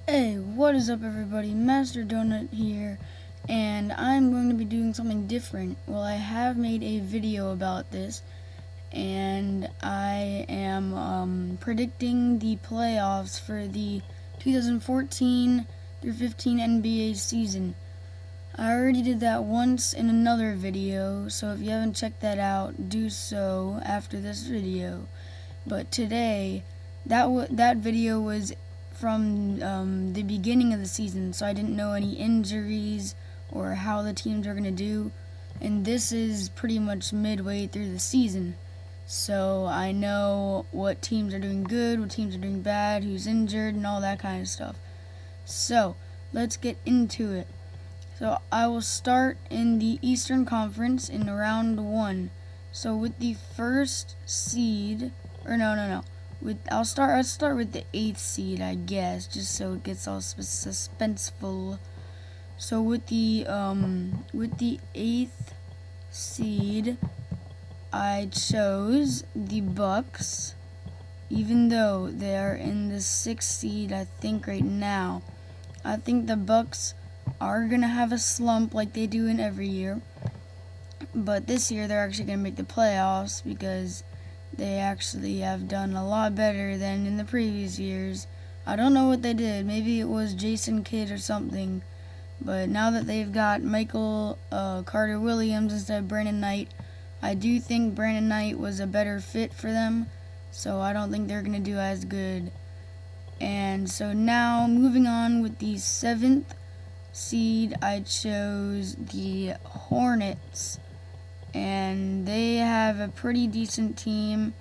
Hey, what is up everybody? Master Donut here, and I'm going to be doing something different. Well, I have made a video about this, and I am predicting the playoffs for the 2014 through 15 NBA season. I already did that once in another video, so if you haven't checked that out, do so after this video. But today, that video was from the beginning of the season, so I didn't know any injuries or how the teams are going to do. And this is pretty much midway through the season, so I know what teams are doing good, what teams are doing bad, who's injured, and all that kind of stuff. So, let's get into it. So, I will start in the Eastern Conference in round 1. So, with the first seed, or no. I'll start with the 8th seed, I guess, just so it gets all suspenseful. So with the 8th seed, I chose the Bucks, even though they are in the 6th seed. I think right now, I think the Bucks are gonna have a slump like they do in every year, but this year they're actually gonna make the playoffs because they actually have done a lot better than in the previous years. I don't know what they did. Maybe it was Jason Kidd or something. But now that they've got Michael Carter Williams instead of Brandon Knight, I do think Brandon Knight was a better fit for them. So I don't think they're going to do as good. And so now, moving on with the 7th seed, I chose the Hornets. And they have a pretty decent team,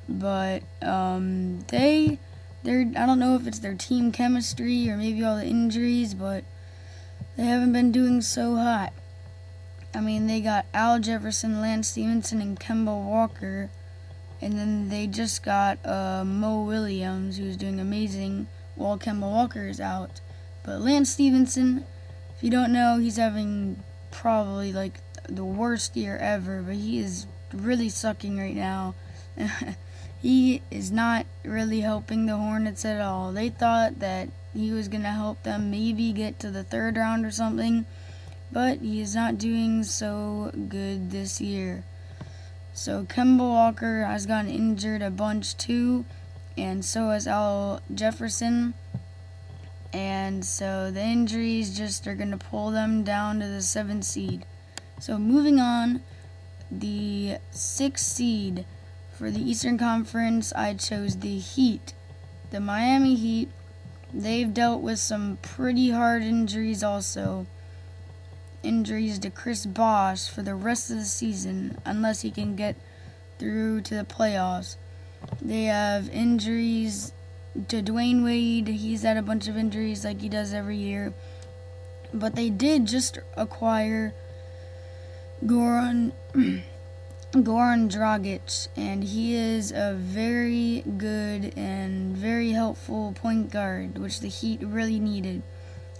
but they're I don't know if it's their team chemistry or maybe all the injuries, but they haven't been doing so hot. I mean, they got Al Jefferson, Lance Stevenson, and Kemba Walker, and then they just got Mo Williams, who's doing amazing while Kemba Walker is out. But Lance Stevenson, if you don't know, he's having probably like the worst year ever, but he is really sucking right now. He is not really helping the Hornets at all. They thought that he was going to help them maybe get to the 3rd round or something, but he is not doing so good this year. So Kemba Walker has gotten injured a bunch too, and so has Al Jefferson. And so the injuries just are going to pull them down to the 7th seed. So moving on, the 6th seed for the Eastern Conference, I chose the Heat. The Miami Heat, they've dealt with some pretty hard injuries also. Injuries to Chris Bosh for the rest of the season, unless he can get through to the playoffs. They have injuries to Dwayne Wade. He's had a bunch of injuries like he does every year. But they did just acquire Goran Dragic, and he is a very good and very helpful point guard, which the Heat really needed.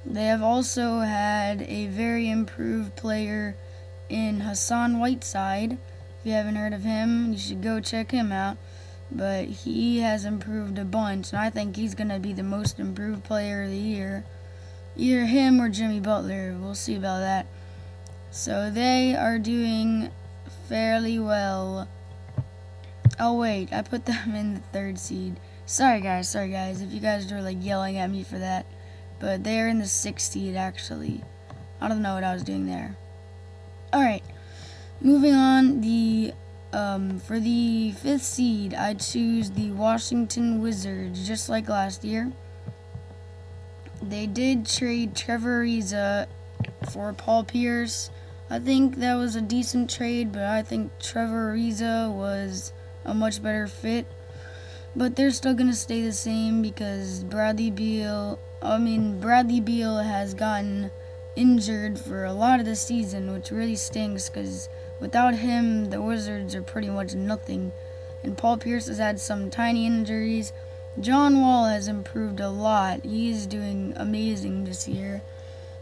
They have also had a very improved player in Hassan Whiteside. If you haven't heard of him, you should go check him out. But he has improved a bunch, and I think he's going to be the most improved player of the year. Either him or Jimmy Butler. We'll see about that. So they are doing fairly well. Oh wait, I put them in the 3rd seed. Sorry guys, if you guys are like yelling at me for that. But they're in the 6th seed actually. I don't know what I was doing there. Alright, moving on, for the 5th seed, I choose the Washington Wizards, just like last year. They did trade Trevor Ariza for Paul Pierce. I think that was a decent trade, but I think Trevor Ariza was a much better fit. But they're still going to stay the same because Bradley Beal has gotten injured for a lot of the season, which really stinks because without him, the Wizards are pretty much nothing. And Paul Pierce has had some tiny injuries. John Wall has improved a lot. He's doing amazing this year.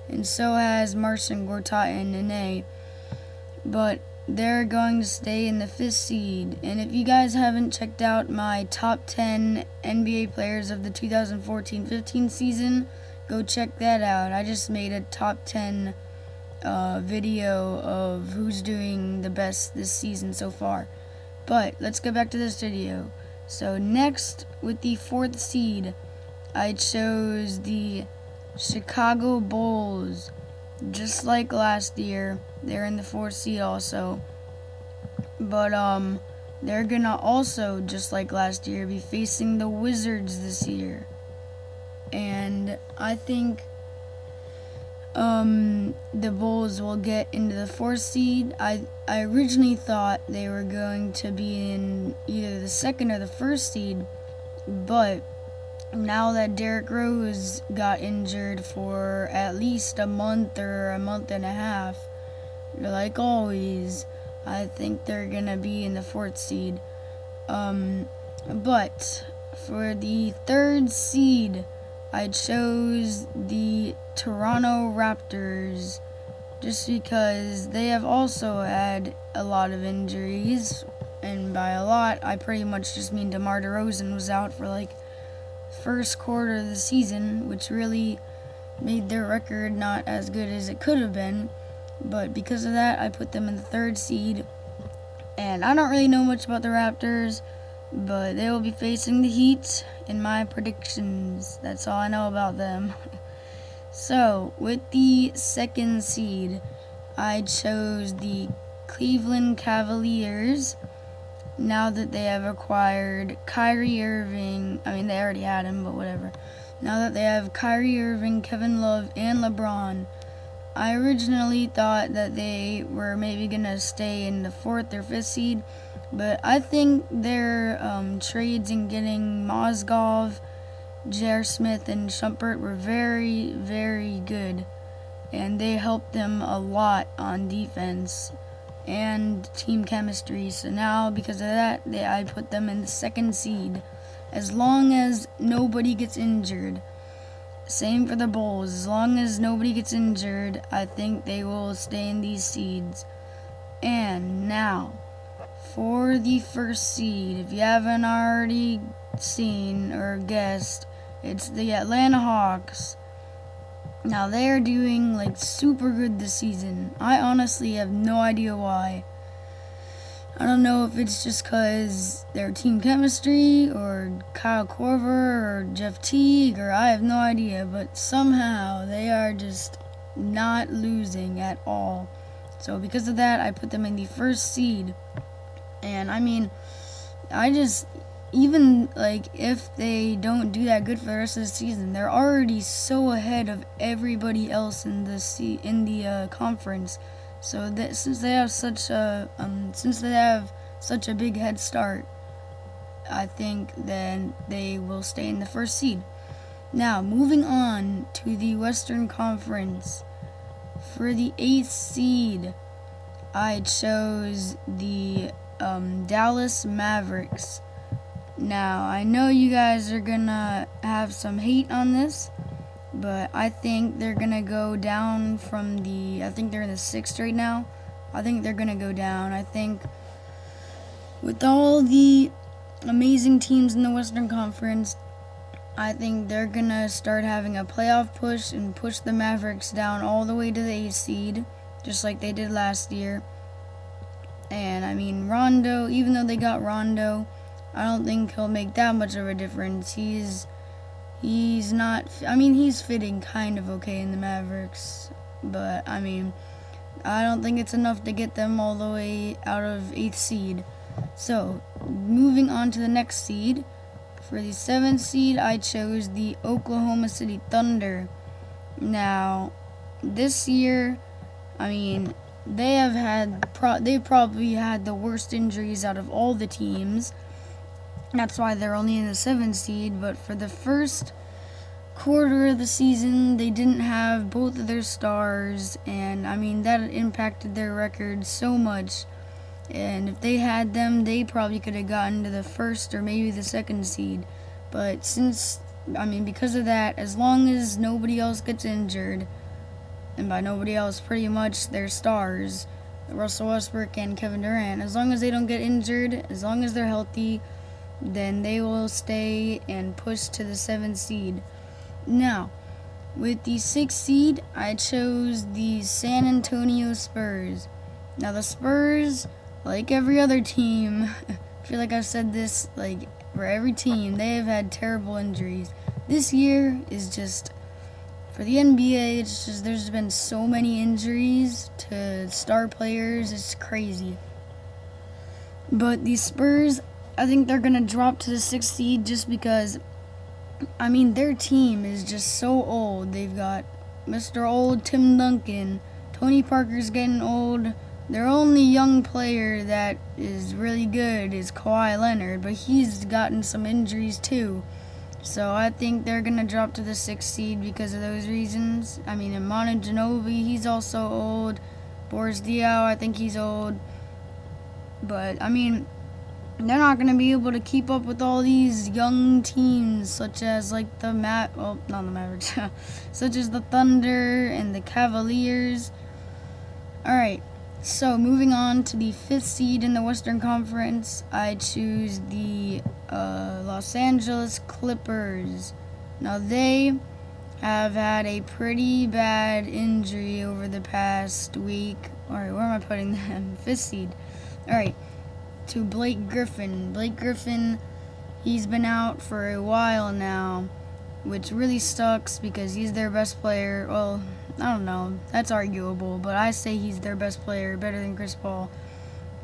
And so has Marcin Gortat and Nene. But they're going to stay in the 5th seed. And if you guys haven't checked out my top 10 NBA players of the 2014-15 season, go check that out. I just made a top 10 video of who's doing the best this season so far. But let's go back to this video. So next, with the 4th seed, I chose the Chicago Bulls. Just like last year, they're in the 4th seed also. But they're gonna also, just like last year, be facing the Wizards this year. And I think the Bulls will get into the 4th seed. I originally thought they were going to be in either the 2nd or the 1st seed, but now that Derrick Rose got injured for at least a month or a month and a half, like always, I think they're gonna be in the 4th seed. But for the 3rd seed, I chose the Toronto Raptors just because they have also had a lot of injuries, and by a lot, I pretty much just mean DeMar DeRozan was out for like first quarter of the season, which really made their record not as good as it could have been. But because of that, I put them in the 3rd seed. And I don't really know much about the Raptors, but they will be facing the Heat in my predictions. That's all I know about them. So, with the 2nd seed, I chose the Cleveland Cavaliers. Now that they have acquired Kyrie Irving, I mean, they already had him, but whatever. Now that they have Kyrie Irving, Kevin Love, and LeBron, I originally thought that they were maybe going to stay in the 4th or 5th seed, but I think their trades in getting Mozgov, J.R. Smith, and Shumpert were very, very good, and they helped them a lot on defense and team chemistry. So now, because of that, I put them in the 2nd seed, as long as nobody gets injured. Same for the Bulls. As long as nobody gets injured, I think they will stay in these seeds. And now, for the 1st seed, if you haven't already seen or guessed, it's the Atlanta Hawks. Now, they're doing like super good this season. I honestly have no idea why. I don't know if it's just because their team chemistry or Kyle Korver or Jeff Teague, or I have no idea, but somehow they are just not losing at all. So because of that, I put them in the 1st seed. And I mean, even like if they don't do that good for the rest of the season, they're already so ahead of everybody else in the conference. So that since they have such a big head start, I think then they will stay in the 1st seed. Now, moving on to the Western Conference. For the 8th seed, I chose the Dallas Mavericks. Now, I know you guys are gonna have some hate on this, but I think they're going to go down from I think they're in the 6th right now. I think they're going to go down. I think with all the amazing teams in the Western Conference, I think they're going to start having a playoff push and push the Mavericks down all the way to the 8th seed, just like they did last year. And I mean, Rondo, even though they got Rondo, I don't think he'll make that much of a difference. He's fitting kind of okay in the Mavericks, but I mean, I don't think it's enough to get them all the way out of 8th seed. So, moving on to the next seed. For the 7th seed, I chose the Oklahoma City Thunder. Now, this year, I mean, they've probably had the worst injuries out of all the teams. That's why they're only in the 7th seed, but for the first quarter of the season, they didn't have both of their stars, and I mean, that impacted their record so much. And if they had them, they probably could have gotten to the 1st or maybe the 2nd seed. But because of that, as long as nobody else gets injured, and by nobody else, pretty much their stars, Russell Westbrook and Kevin Durant. As long as they don't get injured, as long as they're healthy, then they will stay and push to the 7th seed. Now, with the 6th seed, I chose the San Antonio Spurs. Now, the Spurs, like every other team, I feel like I've said this like for every team, they have had terrible injuries. This year is just, for the NBA, it's just there's been so many injuries to star players, it's crazy. But the Spurs, I think they're going to drop to the 6th seed just because, I mean, their team is just so old. They've got Mr. Old Tim Duncan, Tony Parker's getting old. Their only young player that is really good is Kawhi Leonard, but he's gotten some injuries too. So I think they're going to drop to the 6th seed because of those reasons. I mean, Manu Ginobili, he's also old. Boris Diaw, I think he's old. But, I mean, they're not going to be able to keep up with all these young teams, such as, like, not the Mavericks, such as the Thunder and the Cavaliers. Alright, so moving on to the 5th seed in the Western Conference, I choose the Los Angeles Clippers. Now, they have had a pretty bad injury over the past week. Alright, where am I putting them? 5th seed. Alright, to Blake Griffin. Blake Griffin, he's been out for a while now, which really sucks because he's their best player. Well, I don't know, that's arguable, but I say he's their best player, better than Chris Paul,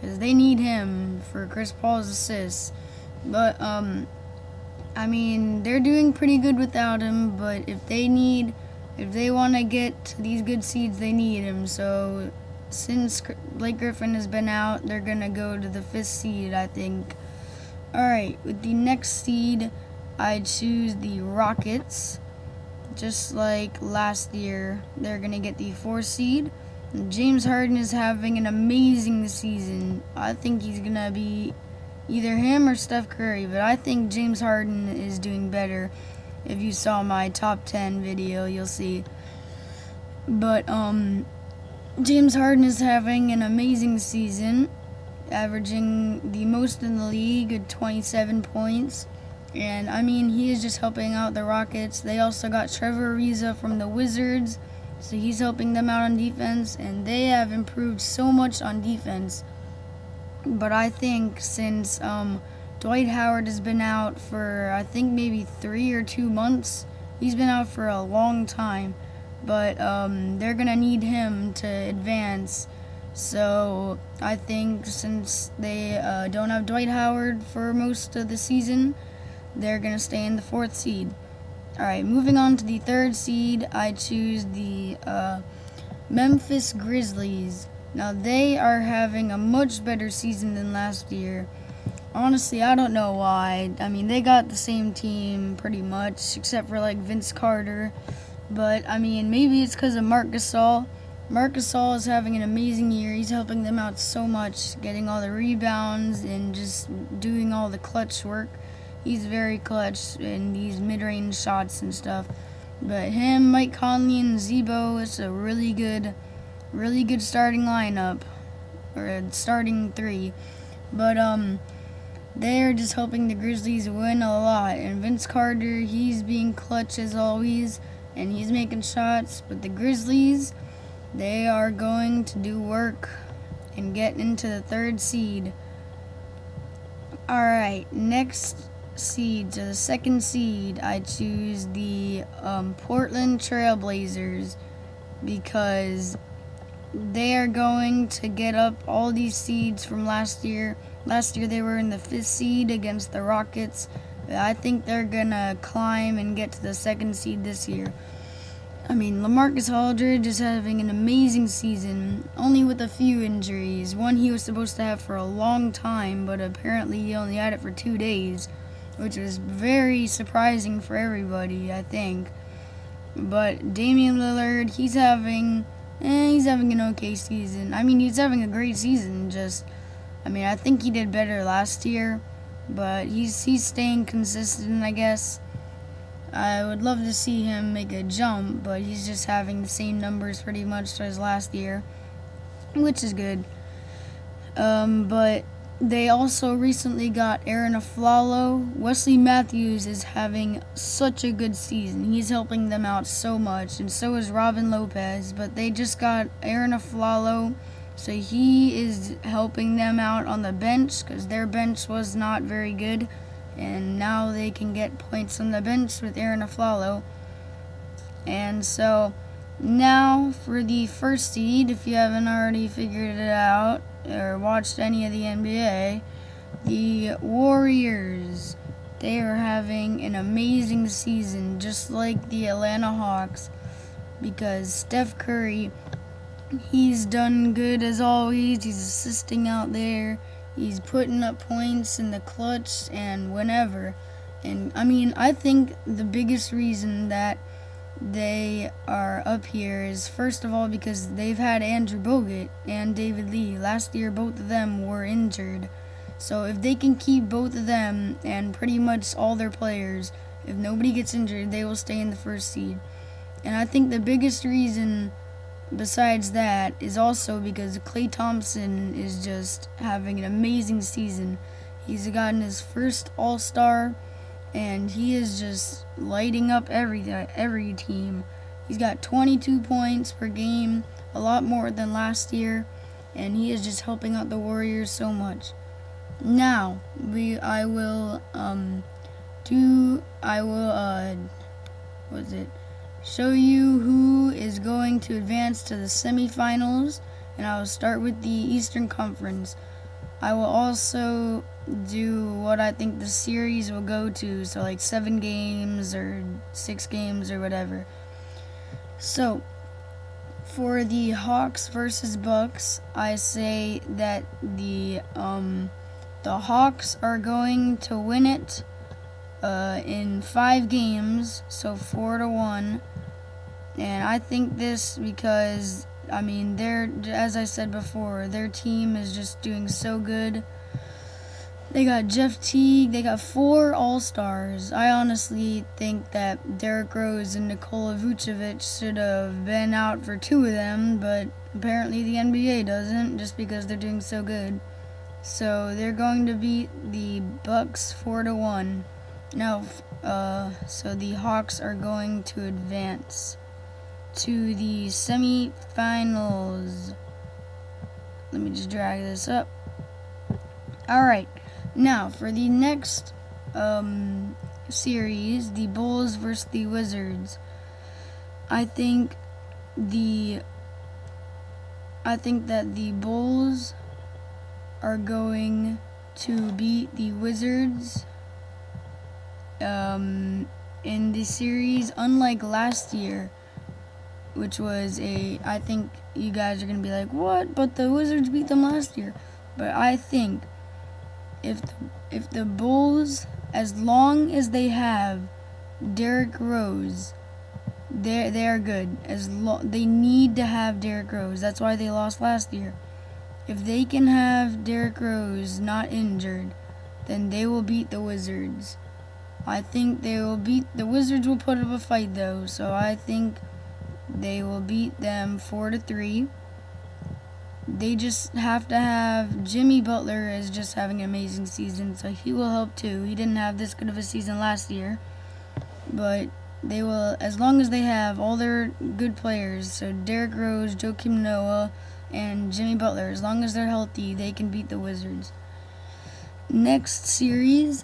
because they need him for Chris Paul's assists. But, I mean, they're doing pretty good without him, but if they want to get to these good seeds, they need him. So since Blake Griffin has been out, they're going to go to the 5th seed, I think. Alright, with the next seed, I choose the Rockets. Just like last year, they're going to get the 4th seed. James Harden is having an amazing season. I think he's going to be either him or Steph Curry, but I think James Harden is doing better. If you saw my top 10 video, you'll see. But, James Harden is having an amazing season, averaging the most in the league at 27 points. And, I mean, he is just helping out the Rockets. They also got Trevor Ariza from the Wizards, so he's helping them out on defense, and they have improved so much on defense. But I think since Dwight Howard has been out for, I think, maybe 3 or 2 months, he's been out for a long time, but they're going to need him to advance. So I think since they don't have Dwight Howard for most of the season, they're going to stay in the 4th seed. Alright, moving on to the 3rd seed, I choose the Memphis Grizzlies. Now, they are having a much better season than last year. Honestly, I don't know why. I mean, they got the same team pretty much, except for, like, Vince Carter. But, I mean, maybe it's because of Marc Gasol. Marc Gasol is having an amazing year. He's helping them out so much, getting all the rebounds and just doing all the clutch work. He's very clutch in these mid-range shots and stuff. But him, Mike Conley, and Zebo, it's a really good starting lineup, or starting 3. But they're just helping the Grizzlies win a lot. And Vince Carter, he's being clutch as always, and he's making shots. But the Grizzlies, they are going to do work and get into the 3rd seed. Alright, next seed, to the 2nd seed, I choose the Portland Trailblazers, because they are going to get up all these seeds from last year. Last year they were in the 5th seed against the Rockets. I think they're going to climb and get to the 2nd seed this year. I mean, LaMarcus Aldridge is having an amazing season, only with a few injuries. One he was supposed to have for a long time, but apparently he only had it for 2 days, which was very surprising for everybody, I think. But Damian Lillard, he's having an okay season. I mean, he's having a great season, I think he did better last year, but he's staying consistent, I guess. I would love to see him make a jump, but he's just having the same numbers pretty much as last year. which is good. But they also recently got Aaron Aflalo. Wesley Matthews is having such a good season. He's helping them out so much, and so is Robin Lopez. But they just got Aaron Aflalo, so he is helping them out on the bench because their bench was not very good. And now they can get points on the bench with Aaron Aflalo. And so now for the first seed, if you haven't already figured it out or watched any of the NBA, the Warriors, they are having an amazing season, just like the Atlanta Hawks, because Steph Curry, he's done good as always. He's assisting out there. He's putting up points in the clutch and whenever. And I mean, I think the biggest reason that they are up here is, first of all, because they've had Andrew Bogut and David Lee. Last year, both of them were injured. So if they can keep both of them and pretty much all their players, if nobody gets injured, they will stay in the first seed. And I think the biggest reason besides that is also because Klay Thompson is just having an amazing season. He's gotten his first All-Star, and he is just lighting up every team. He's got 22 points per game, a lot more than last year, and he is just helping out the Warriors so much. Now, I will show you who is going to advance to the semifinals, and I will start with the Eastern Conference. I will also do what I think the series will go to, so like 7 games or 6 games or whatever. So, for the Hawks versus Bucks, I say that the Hawks are going to win it in 5 games, so 4-1. And I think this because, I mean, as I said before, their team is just doing so good. They got Jeff Teague. They got 4 All-Stars. I honestly think that Derrick Rose and Nikola Vucevic should have been out for 2 of them, but apparently the NBA doesn't, just because they're doing so good. So they're going to beat the Bucks 4-1. Now, so the Hawks are going to advance to the semifinals. Let me just drag this up. Alright, now for the next series, the Bulls versus the Wizards. I think that the Bulls are going to beat the Wizards in the series, unlike last year, which was I think you guys are going to be like, what? But the Wizards beat them last year. But I think if the Bulls, as long as they have Derrick Rose, they are good. They need to have Derrick Rose. That's why they lost last year. If they can have Derrick Rose not injured, then they will beat the Wizards. I think the Wizards will put up a fight though, so I think they will beat them 4-3. They just have to have Jimmy Butler is just having an amazing season, so he will help too. He didn't have this good of a season last year, but they will, as long as they have all their good players, so Derrick Rose, Joakim Noah, and Jimmy Butler, as long as they're healthy, they can beat the Wizards. Next series,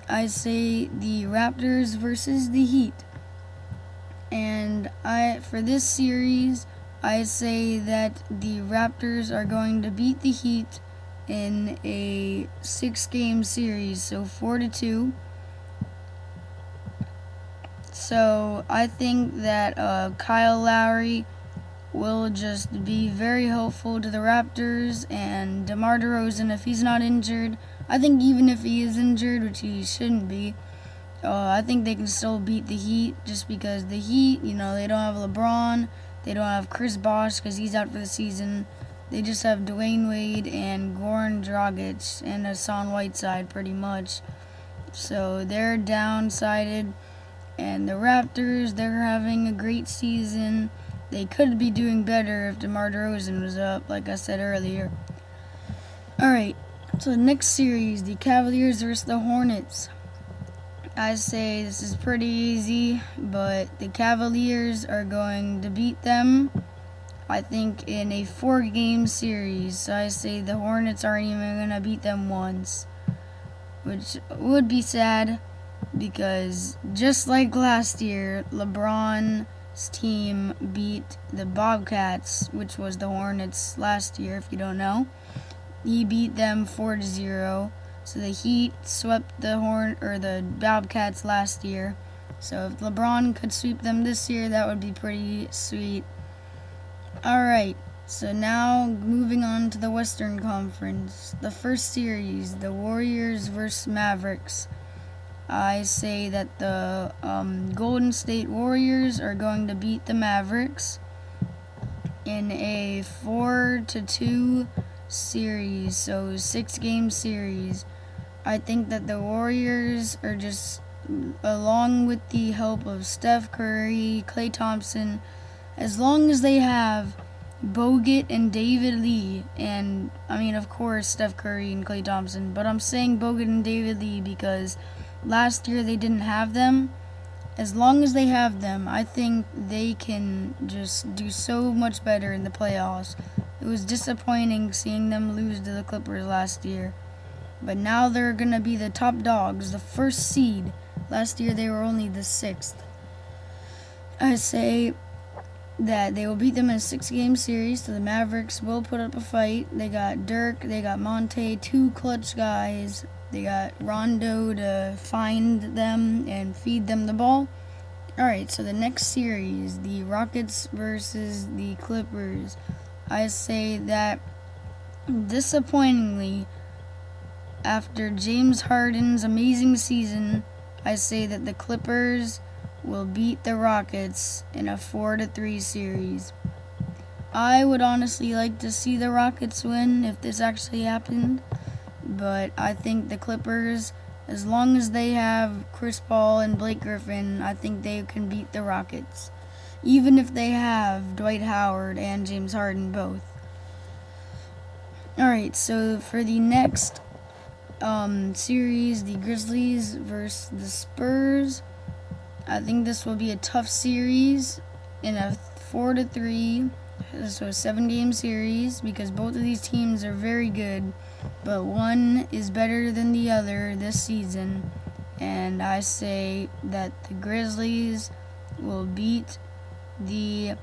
I say the Raptors versus the Heat. And for this series, I say that the Raptors are going to beat the Heat in a 6-game series, so 4-2. So I think that Kyle Lowry will just be very helpful to the Raptors, and DeMar DeRozan, if he's not injured, I think even if he is injured, which he shouldn't be, I think they can still beat the Heat, just because the Heat, they don't have LeBron, they don't have Chris Bosh because he's out for the season. They just have Dwayne Wade and Goran Dragic and Hassan Whiteside pretty much. So they're downsided. And the Raptors, they're having a great season. they could be doing better if DeMar DeRozan was up, like I said earlier. Alright, so the next series, the Cavaliers versus the Hornets. I say this is pretty easy, but the Cavaliers are going to beat them, I think, in a 4-game series. So I say the Hornets aren't even going to beat them once, which would be sad, because just like last year, LeBron's team beat the Bobcats, which was the Hornets last year, if you don't know. He beat them 4-0. So the Heat swept the Bobcats last year. So if LeBron could sweep them this year, that would be pretty sweet. Alright, so now moving on to the Western Conference. The first series, the Warriors versus Mavericks. I say that the Golden State Warriors are going to beat the Mavericks in a 4-2 series, so 6-game series. I think that the Warriors are just, along with the help of Steph Curry, Klay Thompson, as long as they have Bogut and David Lee, and I mean, of course, Steph Curry and Klay Thompson, but I'm saying Bogut and David Lee because last year they didn't have them. As long as they have them, I think they can just do so much better in the playoffs. It was disappointing seeing them lose to the Clippers last year. But now they're going to be the top dogs, the first seed. Last year they were only the 6th. I say that they will beat them in a 6-game series, so the Mavericks will put up a fight. They got Dirk, they got Monte, 2 clutch guys. They got Rondo to find them and feed them the ball. Alright, so the next series, the Rockets versus the Clippers. I say that, disappointingly, after James Harden's amazing season, I say that the Clippers will beat the Rockets in a 4-3 series. I would honestly like to see the Rockets win if this actually happened, but I think the Clippers, as long as they have Chris Paul and Blake Griffin, I think they can beat the Rockets, even if they have Dwight Howard and James Harden both. Alright, so for the next series, the Grizzlies versus the Spurs. I think this will be a tough series in a 4-3, so a 7-game series, because both of these teams are very good, but one is better than the other this season, and I say that the Grizzlies will beat the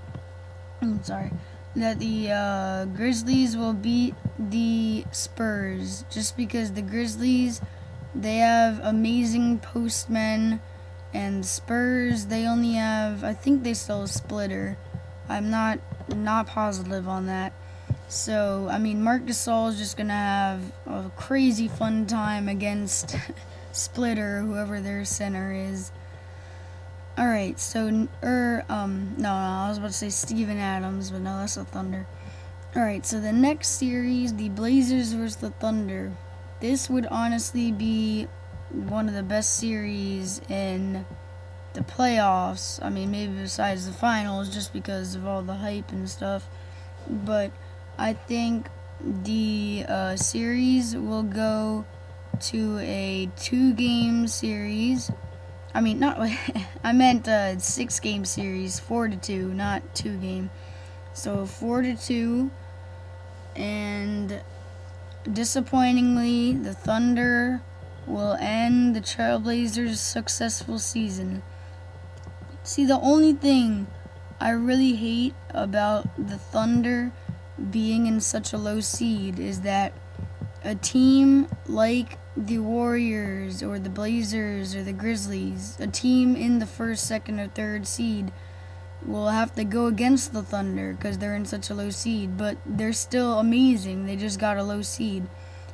Grizzlies will beat the Spurs, just because the Grizzlies, they have amazing postmen, and Spurs, they only have, I think they still have Splitter. I'm not positive on that. So, I mean, Marc Gasol is just going to have a crazy fun time against Splitter, whoever their center is. Alright, so, no, I was about to say Steven Adams, but no, that's the Thunder. Alright, so the next series, the Blazers versus the Thunder. This would honestly be one of the best series in the playoffs. I mean, maybe besides the finals, just because of all the hype and stuff. But I think the series will go to a 2-game series. I mean, not, I meant 6-game series, 4-2, not 2-game. So 4-2, and disappointingly, the Thunder will end the Trailblazers' successful season. See, the only thing I really hate about the Thunder being in such a low seed is that a team like the Warriors or the Blazers or the Grizzlies, a team in the 1st, 2nd, or 3rd seed, will have to go against the Thunder because they're in such a low seed, but they're still amazing. They just got a low seed.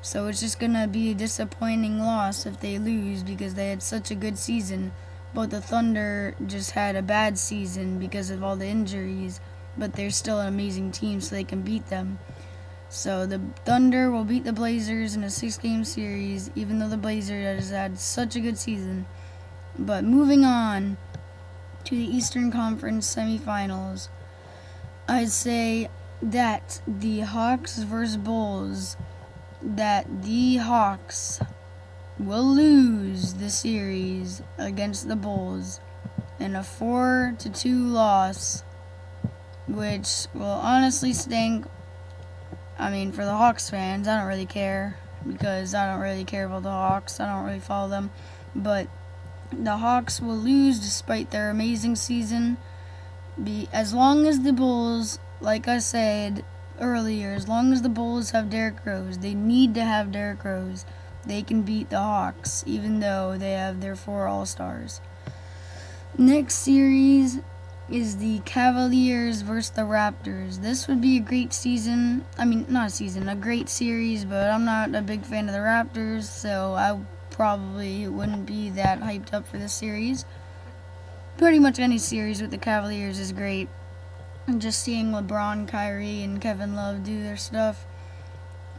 So it's just going to be a disappointing loss if they lose because they had such a good season. But the Thunder just had a bad season because of all the injuries, but they're still an amazing team, so they can beat them. So the Thunder will beat the Blazers in a 6-game series, even though the Blazers has had such a good season. But moving on to the Eastern Conference semifinals. I'd say that the Hawks versus Bulls, that the Hawks will lose the series against the Bulls in a 4-2 loss, which will honestly stink. I mean, for the Hawks fans, I don't really care, because I don't really care about the Hawks. I don't really follow them. But the Hawks will lose despite their amazing season. As long as the Bulls, like I said earlier, as long as the Bulls have Derrick Rose, they need to have Derrick Rose, they can beat the Hawks, even though they have their 4 All-Stars. Next series is the Cavaliers versus the Raptors. This would be a great season. I mean, not a season, a great series, but I'm not a big fan of the Raptors, so I probably wouldn't be that hyped up for this series. Pretty much any series with the Cavaliers is great. Just seeing LeBron, Kyrie, and Kevin Love do their stuff.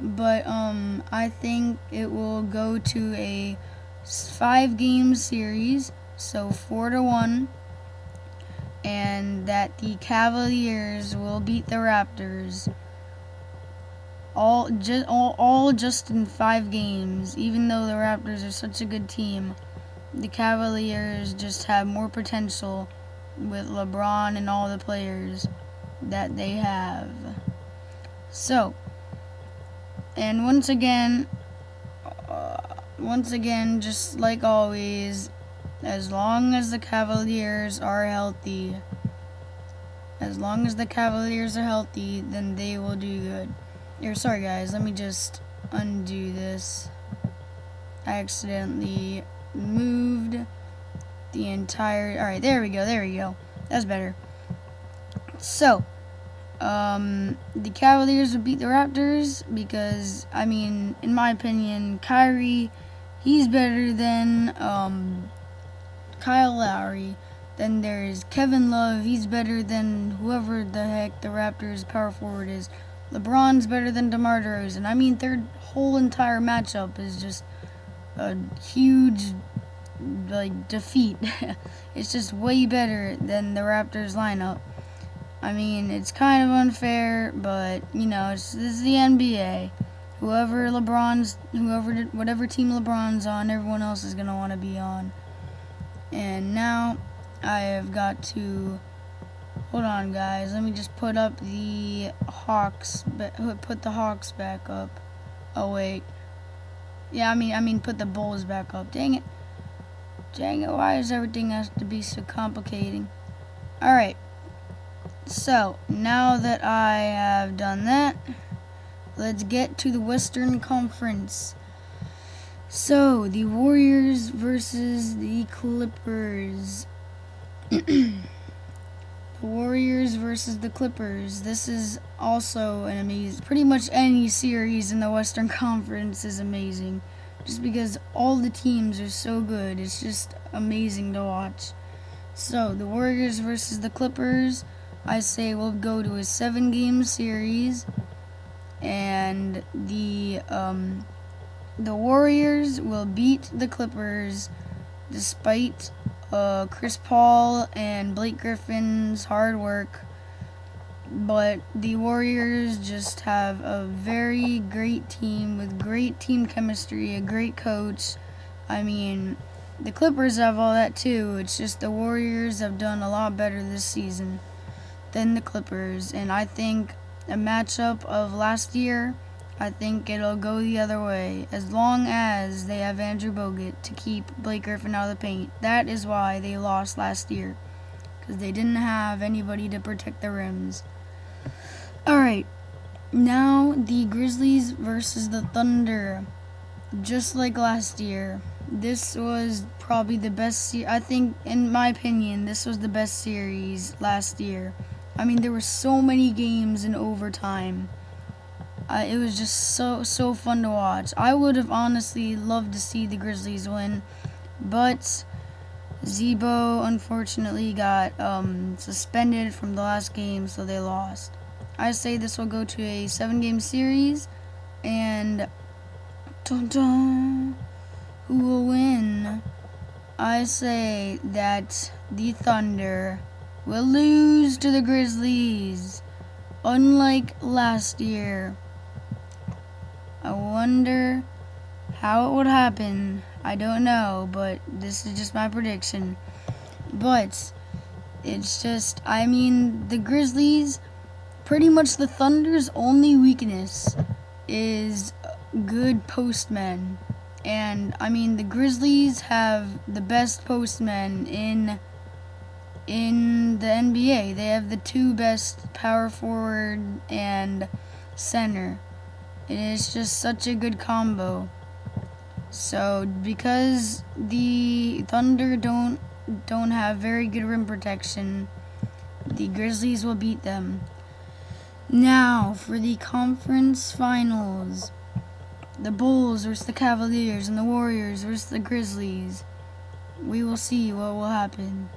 But I think it will go to a 5-game series, so 4-1, and that the Cavaliers will beat the Raptors all just in 5 games. Even though the Raptors are such a good team, the Cavaliers just have more potential with LeBron and all the players that they have. So, and once again, just like always, as long as the Cavaliers are healthy, then they will do good. Sorry guys, let me just undo this. I accidentally moved the entire... Alright, there we go. That's better. So, the Cavaliers would beat the Raptors because, I mean, in my opinion, Kyrie, he's better than Kyle Lowry. Then there's Kevin Love, he's better than whoever the heck the Raptors power forward is. LeBron's better than DeMar DeRozan. I mean, their whole entire matchup is just a huge, defeat. It's just way better than the Raptors lineup. I mean, it's kind of unfair, but, this is the NBA. Whatever team LeBron's on, everyone else is going to want to be on. And now I have got to... Hold on, guys. Let me just put up the Hawks. Put the Hawks back up. Oh, wait. Yeah, I mean, put the Bulls back up. Dang it. Why does everything have to be so complicating? Alright. So, now that I have done that, let's get to the Western Conference. So, the Warriors versus the Clippers. Warriors versus the Clippers. This is also an amazing... Pretty much any series in the Western Conference is amazing. Just because all the teams are so good. It's just amazing to watch. So, the Warriors versus the Clippers, I say we'll go to a 7-game series. And the Warriors will beat the Clippers despite... Chris Paul and Blake Griffin's hard work, but the Warriors just have a very great team with great team chemistry, a great coach. I mean, the Clippers have all that too. It's just the Warriors have done a lot better this season than the Clippers, and I think a matchup of last year, I think it'll go the other way, as long as they have Andrew Bogut to keep Blake Griffin out of the paint. That is why they lost last year, because they didn't have anybody to protect the rims. Alright, now the Grizzlies versus the Thunder. Just like last year, this was probably the best I think, in my opinion, this was the best series last year. I mean, there were so many games in overtime. It was just so fun to watch. I would have honestly loved to see the Grizzlies win, but Zebo unfortunately got suspended from the last game, so they lost. I say this will go to a 7-game series, and who will win? I say that the Thunder will lose to the Grizzlies. unlike last year. I wonder how it would happen. I don't know, but this is just my prediction. But it's just, I mean, the Grizzlies, pretty much the Thunder's only weakness is good postmen. And I mean, the Grizzlies have the best postmen in the NBA. They have the two best power forward and center. It is just such a good combo. So because the Thunder don't have very good rim protection, the Grizzlies will beat them. Now for the conference finals. The Bulls versus the Cavaliers and the Warriors versus the Grizzlies. We will see what will happen.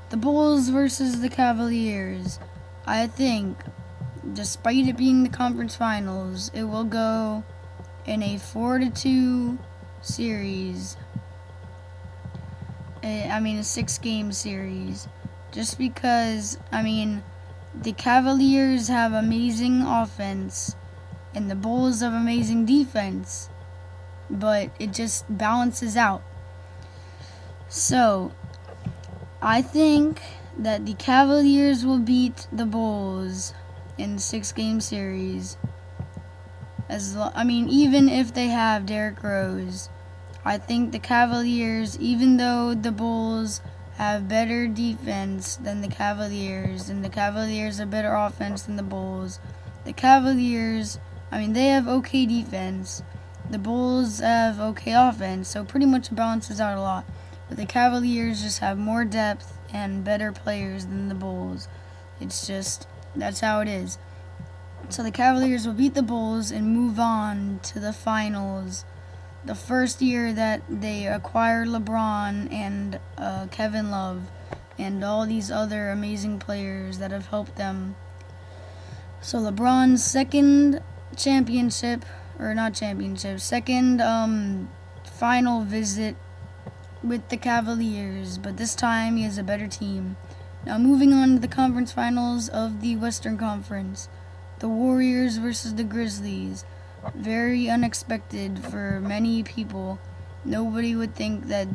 The Bulls versus the Cavaliers. I think, despite it being the conference finals, it will go in a 4-2 series. I mean, a 6-game series. Just because, I mean, the Cavaliers have amazing offense and the Bulls have amazing defense, but it just balances out. So, I think that the Cavaliers will beat the Bulls in the 6-game series. Even if they have Derrick Rose, I think the Cavaliers, even though the Bulls have better defense than the Cavaliers, and the Cavaliers have better offense than the Bulls, the Cavaliers, they have okay defense. The Bulls have okay offense, so pretty much balances out a lot. But the Cavaliers just have more depth and better players than the Bulls. It's just, that's how it is. So the Cavaliers will beat the Bulls and move on to the finals. The first year that they acquired LeBron and Kevin Love and all these other amazing players that have helped them. So LeBron's second final visit with the Cavaliers, but this time he has a better team. Now moving on to the conference finals of the Western Conference. The Warriors versus the Grizzlies. Very unexpected for many people. Nobody would think that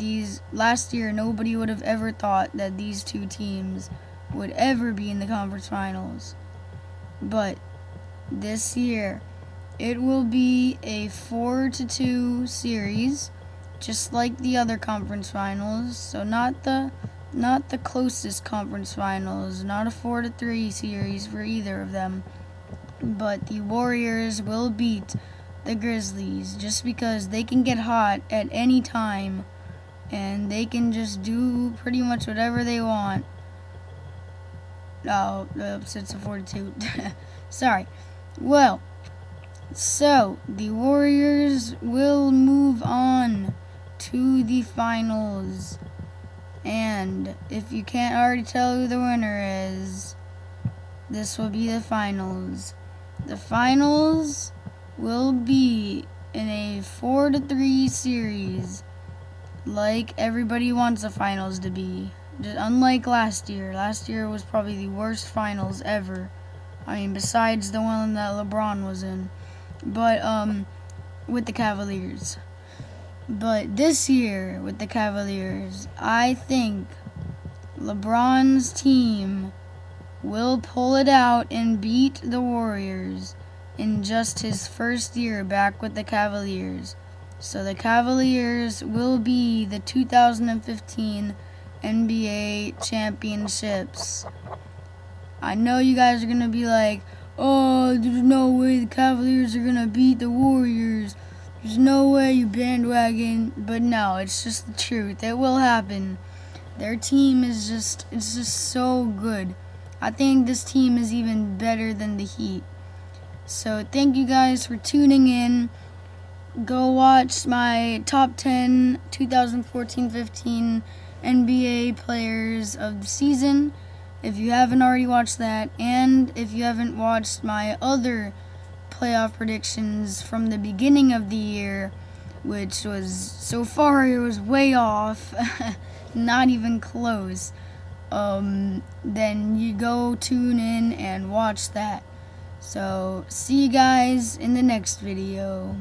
last year nobody would have ever thought that these two teams would ever be in the conference finals. But this year, it will be a 4-2 series, just like the other conference finals. So not the closest conference finals, not a 4-3 series for either of them. But the Warriors will beat the Grizzlies just because they can get hot at any time and they can just do pretty much whatever they want. Oh, it's a 4-2. Sorry. Well, so the Warriors will move on to the finals. And if you can't already tell who the winner is, this will be the finals. The finals will be in a 4-3 series, like everybody wants the finals to be. Just unlike last year. Last year was probably the worst finals ever. Besides the one that LeBron was in. But, with the Cavaliers. But this year, with the Cavaliers, I think LeBron's team will pull it out and beat the Warriors in just his first year back with the Cavaliers. So the Cavaliers will be the 2015 NBA championships. I know you guys are going to be like, oh, there's no way the Cavaliers are going to beat the Warriors. There's no way, you bandwagon. But no, it's just the truth. It will happen. Their team is it's just so good. I think this team is even better than the Heat. So thank you guys for tuning in. Go watch my top 10 2014-15 NBA players of the season if you haven't already watched that, and if you haven't watched my other playoff predictions from the beginning of the year, which was, so far it was way off, not even close. Then you go tune in and watch that. So see you guys in the next video.